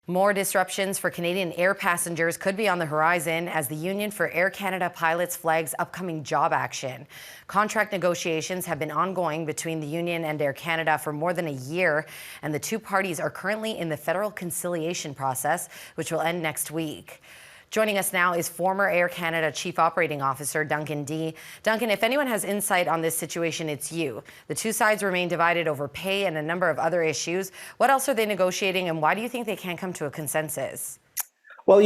More disruptions for Canadian air passengers could be on the horizon as the Union for Air Canada pilots flags upcoming job action. Contract negotiations have been ongoing between the union and Air Canada for more than a year, and the two parties are currently in the federal conciliation process, which will end next week. Joining us now is former Air Canada Chief Operating Officer Duncan Dee. Duncan, if anyone has insight on this situation, it's you. The two sides remain divided over pay and a number of other issues. What else are they negotiating, and why do you think they can't come to a consensus? Well,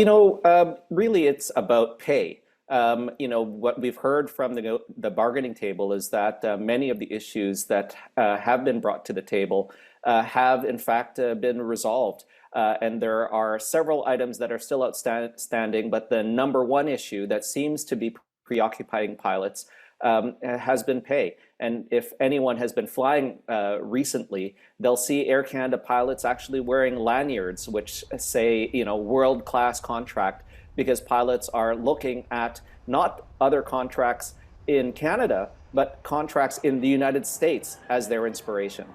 really it's about pay. What we've heard from the bargaining table is that many of the issues that have been brought to the table have in fact been resolved. And there are several items that are still outstanding, but the number one issue that seems to be preoccupying pilots has been pay. And if anyone has been flying recently, they'll see Air Canada pilots actually wearing lanyards which say, world-class contract, because pilots are looking at not other contracts in Canada, but contracts in the United States as their inspiration.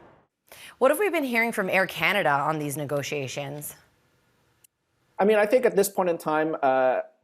What have we been hearing from Air Canada on these negotiations? I think at this point in time,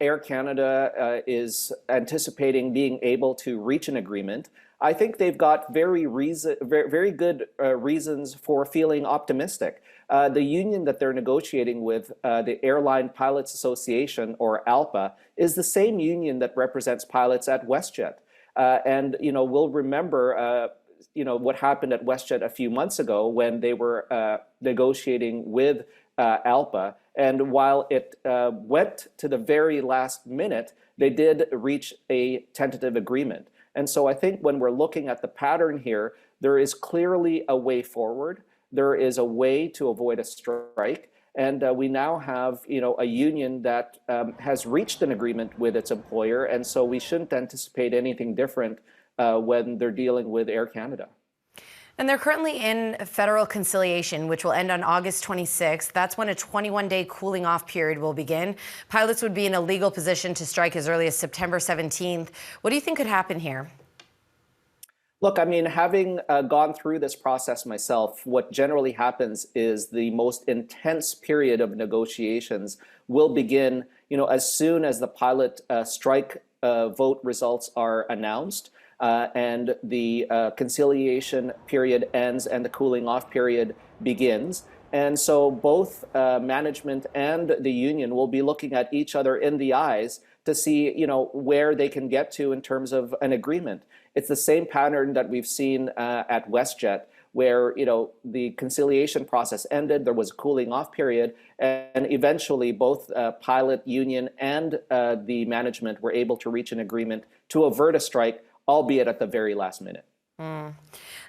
Air Canada is anticipating being able to reach an agreement. I think they've got very good reasons for feeling optimistic. The union that they're negotiating with, the Airline Pilots Association, or ALPA, is the same union that represents pilots at WestJet. We'll remember what happened at WestJet a few months ago when they were negotiating with ALPA. And while it went to the very last minute, they did reach a tentative agreement. And so I think when we're looking at the pattern here, there is clearly a way forward. There is a way to avoid a strike. And we now have, a union that has reached an agreement with its employer. And so we shouldn't anticipate anything different when they're dealing with Air Canada. And they're currently in federal conciliation, which will end on August 26th. That's when a 21-day cooling off period will begin. Pilots would be in a legal position to strike as early as September 17th. What do you think could happen here? Look, having gone through this process myself, what generally happens is the most intense period of negotiations will begin, as soon as the pilot strike vote results are announced. And the conciliation period ends and the cooling off period begins. And so both management and the union will be looking at each other in the eyes to see, where they can get to in terms of an agreement. It's the same pattern that we've seen at WestJet, where the conciliation process ended, there was a cooling off period, and eventually both pilot union and the management were able to reach an agreement to avert a strike, albeit at the very last minute.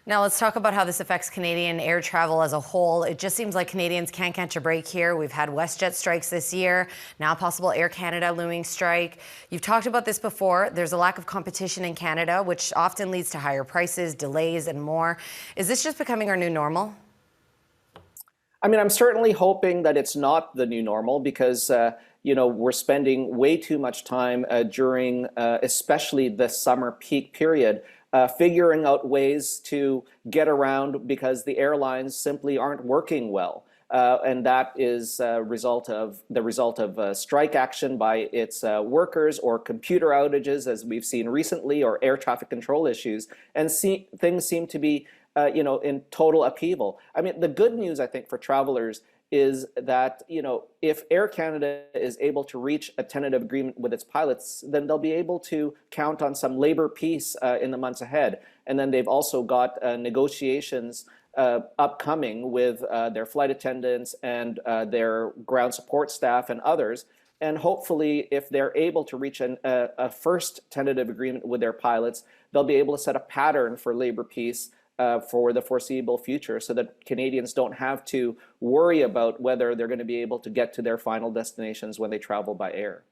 Now let's talk about how this affects Canadian air travel as a whole. It just seems like Canadians can't catch a break here. We've had WestJet strikes this year, now possible Air Canada looming strike. You've talked about this before. There's a lack of competition in Canada, which often leads to higher prices, delays, and more. Is this just becoming our new normal? I'm certainly hoping that it's not the new normal, because we're spending way too much time during especially the summer peak period figuring out ways to get around, because the airlines simply aren't working well. And that is the result of strike action by its workers, or computer outages, as we've seen recently, or air traffic control issues. And things seem to be in total upheaval. The good news, I think, for travelers is that, if Air Canada is able to reach a tentative agreement with its pilots, then they'll be able to count on some labor peace in the months ahead. And then they've also got negotiations upcoming with their flight attendants and their ground support staff and others. And hopefully, if they're able to reach a first tentative agreement with their pilots, they'll be able to set a pattern for labor peace for the foreseeable future, so that Canadians don't have to worry about whether they're going to be able to get to their final destinations when they travel by air.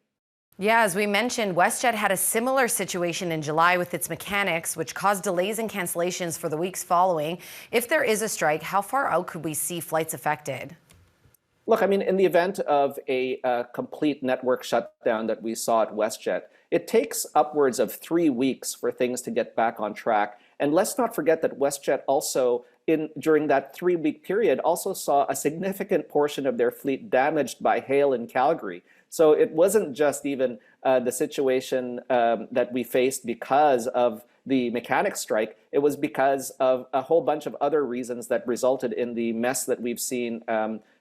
Yeah, as we mentioned, WestJet had a similar situation in July with its mechanics, which caused delays and cancellations for the weeks following. If there is a strike, how far out could we see flights affected? Look, in the event of a complete network shutdown that we saw at WestJet, it takes upwards of 3 weeks for things to get back on track. And let's not forget that WestJet also during that 3-week period also saw a significant portion of their fleet damaged by hail in Calgary. So it wasn't just even the situation that we faced because of the mechanics strike. It was because of a whole bunch of other reasons that resulted in the mess that we've seen,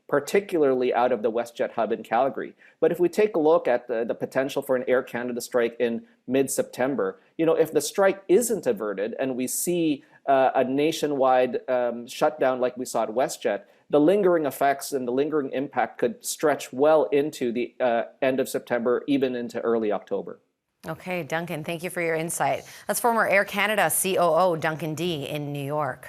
particularly out of the WestJet hub in Calgary. But if we take a look at the potential for an Air Canada strike in mid-September, if the strike isn't averted and we see a nationwide shutdown like we saw at WestJet, the lingering effects and the lingering impact could stretch well into the end of September, even into early October. Okay, Duncan, thank you for your insight. That's former Air Canada COO Duncan Dee in New York.